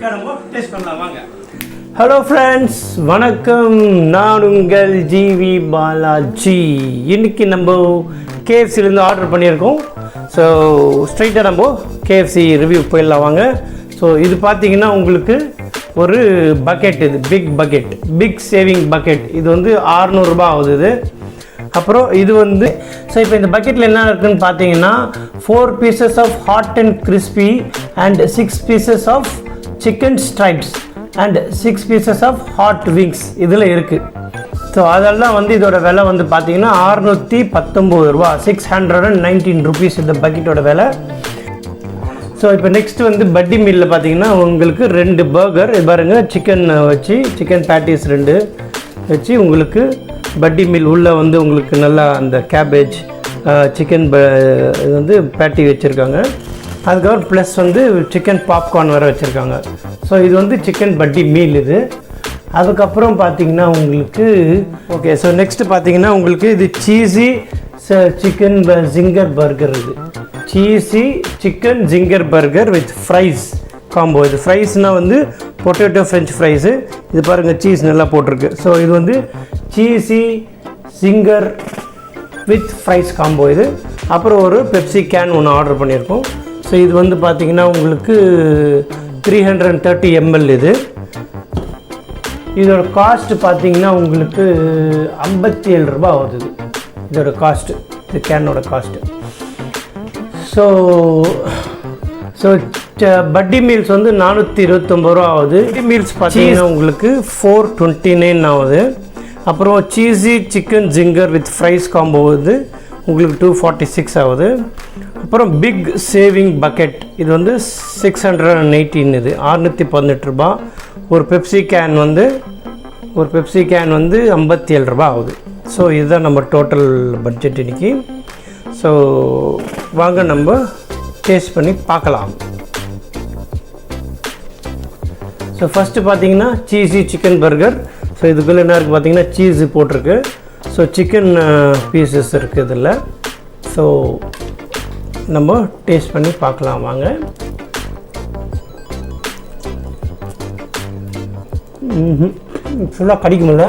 குயிக்காக நம்ம டேஸ்ட் பண்ணலாம் வாங்க. ஹலோ ஃப்ரெண்ட்ஸ், வணக்கம். நான் உங்கள் ஜிவி பாலாஜி. இன்றைக்கி நம்ம கேஎஃப்சிலேருந்து ஆர்டர் பண்ணியிருக்கோம். ஸோ ஸ்ட்ரைட்டாக நம்ம கேஎஃப்சி ரிவ்யூ போயிடலாம் வாங்க. ஸோ இது பார்த்தீங்கன்னா உங்களுக்கு ஒரு பக்கெட், இது பிக் சேவிங் பக்கெட். இது வந்து 600 ரூபாய் ஆகுது இது. அப்புறம் இது வந்து ஸோ இப்போ இந்த பக்கெட்டில் என்ன இருக்குதுன்னு பார்த்தீங்கன்னா 4 pieces of hot and crispy and 6 pieces of chicken strips and 6 pieces of hot wings இதில் இருக்குது. ஸோ அதெல்லாம் வந்து இதோட விலை வந்து பார்த்தீங்கன்னா 619 ரூபா, 619 rupees இந்த பக்கெட்டோட விலை. ஸோ இப்போ நெக்ஸ்ட் வந்து பட்டி மீலில் பார்த்தீங்கன்னா உங்களுக்கு 2 பர்கர் பாருங்கள், சிக்கன் பேட்டிஸ் 2 வச்சு உங்களுக்கு பட்டி மீல் உள்ளே வந்து உங்களுக்கு நல்லா அந்த கேபேஜ் சிக்கன் இது வந்து பேட்டி வச்சுருக்காங்க. அதுக்கப்புறம் ப்ளஸ் வந்து சிக்கன் பாப்கார்ன் வேறு வச்சுருக்காங்க. ஸோ இது வந்து சிக்கன் பட்டி மீல் இது. அதுக்கப்புறம் பார்த்தீங்கன்னா உங்களுக்கு ஓகே. ஸோ நெக்ஸ்ட்டு பார்த்தீங்கன்னா உங்களுக்கு இது சீஸி சிக்கன் ஜிங்கர் பர்கர். இது cheesy chicken Zinger burger with fries combo. இது ஃப்ரைஸ்னால் வந்து பொட்டேட்டோ ஃப்ரெஞ்ச் ஃப்ரைஸு. இது பாருங்கள், சீஸ் நல்லா போட்டிருக்கு. ஸோ இது வந்து cheesy Zinger with fries combo இது. அப்புறம் ஒரு பெப்சி கேன் ஒன்று ஆர்டர் பண்ணியிருக்கோம். ஸோ இது வந்து பார்த்திங்கன்னா உங்களுக்கு 330 ml இது. இதோட காஸ்ட்டு பார்த்திங்கன்னா உங்களுக்கு 57 ரூபா ஆகுது இதோட காஸ்ட்டு, இது கேனோட காஸ்ட்டு. ஸோ பட்டி மீல்ஸ் வந்து 429 ரூபா ஆகுது. பட்டி மீல்ஸ் பார்த்தீங்கன்னா உங்களுக்கு 429 ஆகுது. அப்புறம் cheesy chicken Zinger with fries combo வந்து உங்களுக்கு 246 ஆகுது. அப்புறம் பிக் சேவிங் பக்கெட் இது வந்து 618, இது 618 ரூபா. ஒரு பெப்சி கேன் வந்து 57 ரூபா ஆகுது. ஸோ இதுதான் நம்ம டோட்டல் பட்ஜெட் இன்றைக்கி. ஸோ வாங்க நம்ம டேஸ்ட் பண்ணி பார்க்கலாம். ஸோ ஃபஸ்ட்டு பார்த்தீங்கன்னா சீஸி சிக்கன் பர்கர். ஸோ இதுக்குள்ளே என்ன இருக்குது பார்த்தீங்கன்னா சீஸு போட்டிருக்கு. ஸோ சிக்கன் பீசஸ் இருக்குது இதில். ஸோ நம்ம டேஸ்ட் பண்ணி பார்க்கலாம் வாங்க. ஃபுல்லாக கடிக்குமில்ல.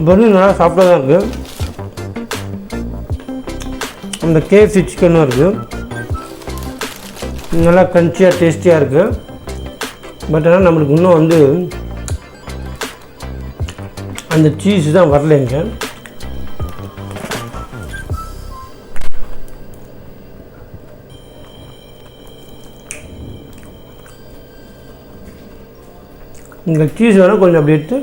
பர்கர் நல்லா சாப்பிட்டா தான் இருக்குது. அந்த கேஎஃப்சி சிக்கனும் இருக்குது, நல்லா கிரன்ச்சியாக டேஸ்டியாக இருக்குது. பட் ஆனால் நம்மளுக்கு இன்னும் வந்து அந்த சீஸ் தான் வரலைங்க. இந்த சீஸ் வேணால் கொஞ்சம் அப்படி எடுத்து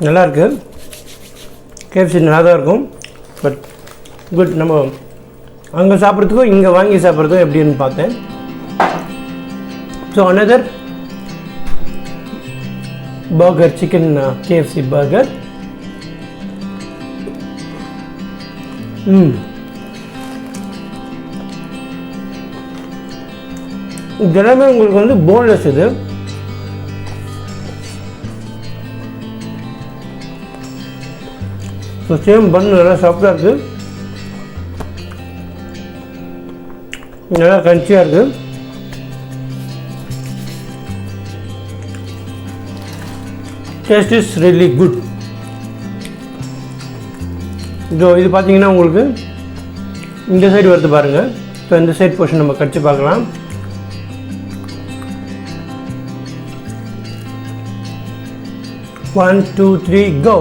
நல்லாயிருக்கு. கேஎஃப்சி நல்லா தான் இருக்கும். But good. நம்ம அங்கே சாப்பிட்றதுக்கும் இங்கே வாங்கி சாப்பிட்றதுக்கும் எப்படின்னு பார்த்தேன். So another burger, chicken KFC burger. இது எல்லாமே உங்களுக்கு வந்து போன்லெஸ். இது ஸோ சேம் பன் நல்லா சாஃப்டாக இருக்குது, நல்லா கிரன்ச்சியாக இருக்குது. Taste is really good. So இது பார்த்தீங்கன்னா உங்களுக்கு இந்த சைடு வருது பாருங்கள். ஸோ இந்த சைட் போர்ஷன் நம்ம கடிச்சு பார்க்கலாம். One, two, three, go.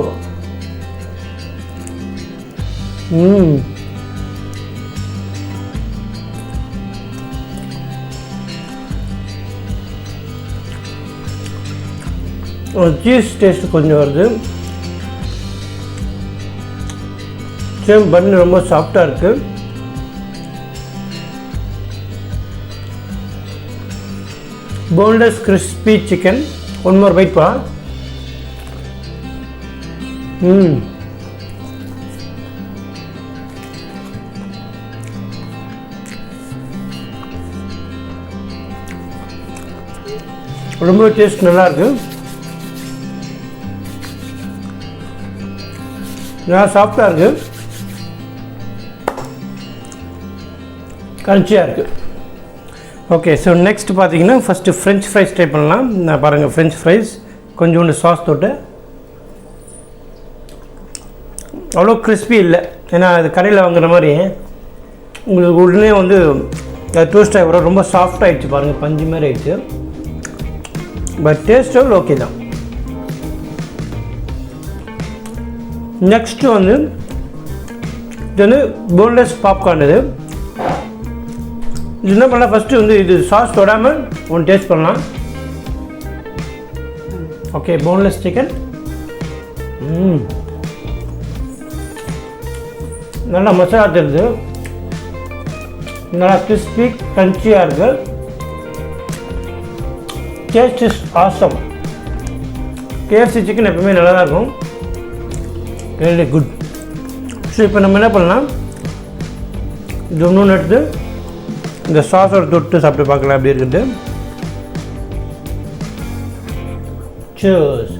Cheese taste கொஞ்சம் வருது. சேம் பன் ரொம்ப சாஃப்டாக இருக்குது. Boneless crispy chicken. One more bite பா. ரொம்ப டேஸ்ட் நல்லாயிருக்கு. நல்லா சாஃப்டாக இருக்குது, கிரன்ச்சியாக இருக்குது. ஓகே, ஸோ நெக்ஸ்ட் பார்த்தீங்கன்னா ஃபஸ்ட்டு ஃப்ரெஞ்ச் ஃப்ரைஸ் ட்ரை பண்ணலாம். நான் பாருங்கள், ஃப்ரெஞ்ச் ஃப்ரைஸ் கொஞ்சோண்டு சாஸ் தொட்டு, அவ்வளோ கிறிஸ்பி இல்லை, ஏன்னா அது கடையில் வாங்குற மாதிரி உங்களுக்கு உடனே வந்து டோஸ்ட் ஆகி வரும். ரொம்ப சாஃப்ட் ஆகிடுச்சு பாருங்கள், பஞ்சு மாதிரி ஆகிடுச்சு. பட் டேஸ்ட் ஓகே தான். நெக்ஸ்ட்டு வந்து இது வந்து போன்லெஸ் பாப்கார்ன். இது என்ன பண்ணலாம், ஃபஸ்ட்டு வந்து இது சாஸ் தொடாமல் ஒன்று டேஸ்ட் பண்ணலாம். ஓகே, போன்லெஸ் சிக்கன் நல்லா மசாலா தெரியுது, நல்லா கிறிஸ்பி கிரன்ச்சியாக இருக்குது. Taste is awesome. KFC chicken எப்பவுமே நல்லா தான் இருக்கும், ரியலி குட். ஸோ இப்போ நம்ம என்ன பண்ணலாம், இது ஒன்று எடுத்து இந்த சாஸோட தொட்டு சாப்பிட்டு பார்க்கலாம் எப்படி இருக்குது. Cheers.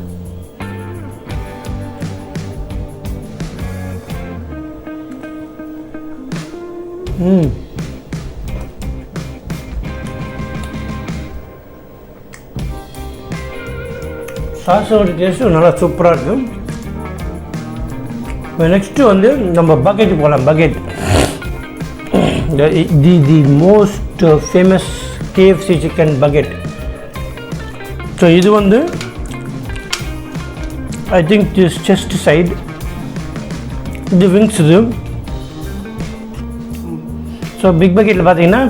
சாஸோட டேஸ்ட்டு நல்லா சூப்பராக இருக்கும். இப்போ நெக்ஸ்ட்டு வந்து நம்ம பக்கெட் போகலாம். Bucket the most famous KFC chicken bucket. So இது வந்து I think this chest side, இது விங்ஸ். இது ஸோ பிக் பக்கெட்டில் பார்த்தீங்கன்னா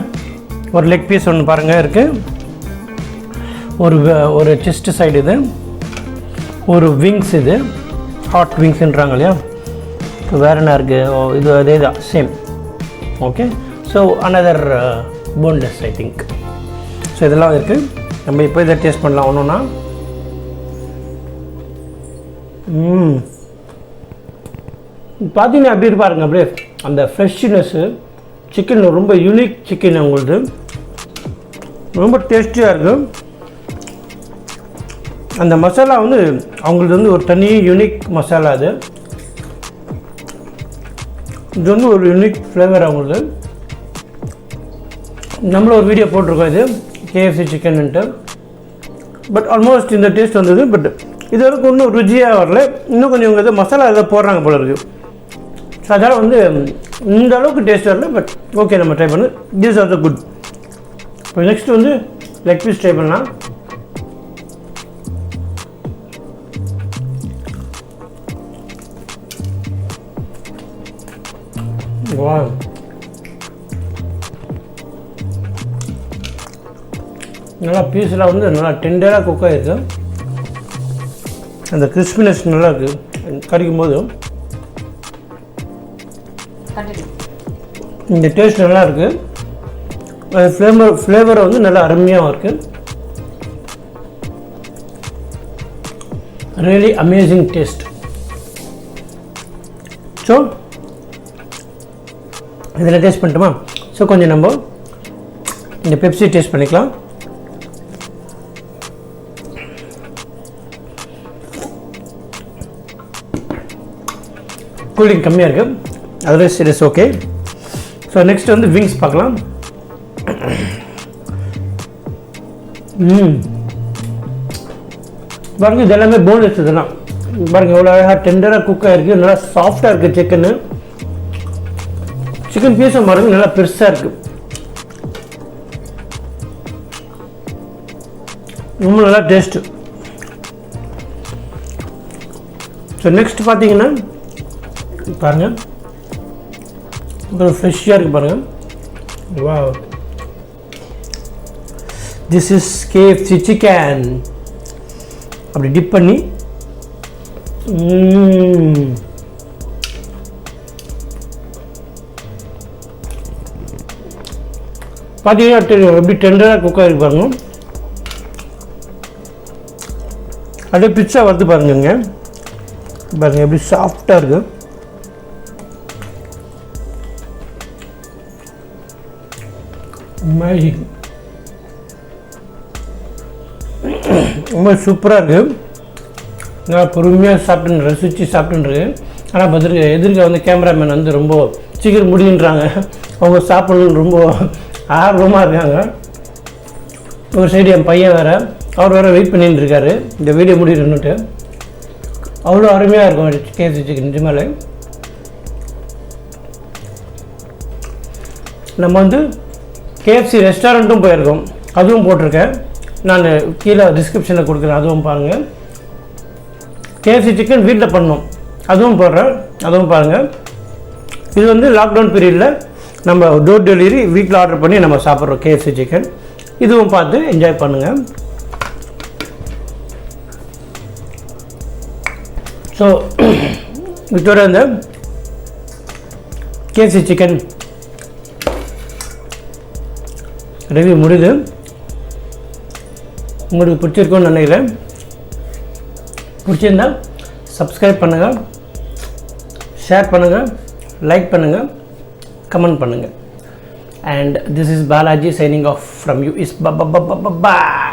ஒரு லெக் பீஸ் ஒன்று பாருங்கள் இருக்குது, ஒரு செஸ்ட் சைடு, இது ஒரு விங்ஸ், இது ஹாட் விங்ஸ்ன்றாங்க இல்லையா. ஸோ வேறு என்ன இருக்குது, இது அதே தான் same. Okay, so another boneless I think. So இதெல்லாம் இருக்குது. நம்ம இப்போ இதை டேஸ்ட் பண்ணலாம் ஒன்று ஒன்றா. பார்த்தீங்கன்னா அப்படி இருப்பாருங்க, அப்படியே அந்த ஃப்ரெஷ்னஸ்ஸு சிக்கன் ரொம்ப யூனிக் சிக்கன், அவங்களது ரொம்ப டேஸ்டியாக இருக்கும். அந்த மசாலா வந்து அவங்களது வந்து ஒரு தனி யூனிக் மசாலா. அது இது வந்து ஒரு யூனிக் ஃப்ளேவர் அவங்களது. நம்மளும் ஒரு வீடியோ போட்டிருக்கோம் இது KFC சிக்கன்ன்ட்டு. பட் ஆல்மோஸ்ட் இந்த டேஸ்ட் வந்தது. பட் இது வரைக்கும் இன்னும் ருச்சியாக வரல, இன்னும் கொஞ்சம் இவங்க இது மசாலா எதாவது போடுறாங்க போல இருக்குது. ஸோ அதனால் வந்து இந்த அளவுக்கு டேஸ்ட் வரல. பட் ஓகே, நம்ம ட்ரை பண்ணு. This also good. இப்போ நெக்ஸ்ட் வந்து லெக் பீஸ் ட்ரை பண்ணலாம். வா, நல்லா பீஸ்லாம் வந்து நல்லா டெண்டராக குக் ஆகிருக்கு. அந்த கிறிஸ்பினஸ் நல்லா இருக்குது கடிக்கும் போது. இந்த டேஸ்ட் நல்லா இருக்குது. அது ஃப்ளேவர் வந்து நல்லா அருமையாக இருக்குது. Really amazing taste. ஸோ இதில் டேஸ்ட் பண்ணிட்டோமா? ஸோ கொஞ்சம் நம்ம இந்த பெப்சி டேஸ்ட் பண்ணிக்கலாம். கூலிங் கம்மியாக இருக்குது, otherwise it is okay. So next வந்து விங்ஸ் பார்க்கலாம். பாருங்கள், இது எல்லாமே போன்லெஸ். இதெல்லாம் பாருங்கள் எவ்வளோ அழகாக டெண்டராக குக் ஆகிருக்கு, நல்லா சாஃப்டாக இருக்குது சிக்கனு. சிக்கன் பீஸும் பாருங்கள் நல்லா பெருசாக இருக்குது, ரொம்ப நல்லா டேஸ்ட்டு. ஸோ நெக்ஸ்ட் பார்த்தீங்கன்னா பாருங்கள், கொஞ்சம் ஃப்ரெஷ்ஷாக இருக்குது பாருங்கள். வா, திஸ் இஸ் KFC சிக்கன். அப்படி டிப் பண்ணி பார்த்தீங்கன்னா தெரியும் எப்படி டெண்டராக குக் ஆகிருக்கு பாருங்க. அப்படியே பிச்சா வருது பாருங்க, பாருங்க எப்படி சாஃப்டாக இருக்குது. மேஜிக், ரொம்ப சூப்பராக இருக்குது. நான் பொறுமையாக சாப்பிட்டு ரசித்து சாப்பிட்டுருக்கு. ஆனால் எதிர்க்க வந்து கேமராமேன் வந்து ரொம்ப சீக்கிரம் முடியுன்றாங்க. அவங்க சாப்பிடணுன்னு ரொம்ப ஆர்வமாக இருக்காங்க. ஒரு சைடு என் பையன் வேறு, அவர் வேறு வெயிட் பண்ணிட்டு இருக்காரு இந்த வீடியோ முடியணுன்ட்டு. அவ்வளோ அருமையாக இருக்கும் KFC சிக்கன் நிஜமாலே. நம்ம வந்து KFC ரெஸ்டாரண்ட்டும் போயிருக்கோம், அதுவும் போட்டிருக்கேன். நான் கீழே டிஸ்கிரிப்ஷனில் கொடுக்குறேன், அதுவும் பாருங்கள். KFC சிக்கன் வீட்டில் பண்ணோம், அதுவும் போடுறேன், அதுவும் பாருங்கள். இது வந்து லாக்டவுன் பீரியடில் நம்ம டோர் டெலிவரி வீட்டில் ஆர்டர் பண்ணி நம்ம சாப்பிட்றோம் KFC சிக்கன். இதுவும் பார்த்து என்ஜாய் பண்ணுங்கள். ஸோ இதோட இந்த KFC சிக்கன் ரிவ்யூ முடியுது. உங்களுக்கு பிடிச்சிருக்கும்னு நினைக்கிறேன். பிடிச்சிருந்தால் சப்ஸ்கிரைப் பண்ணுங்கள், ஷேர் பண்ணுங்கள், லைக் பண்ணுங்கள், கமெண்ட் பண்ணுங்கள். And this is Balaji signing off from you. Is bye.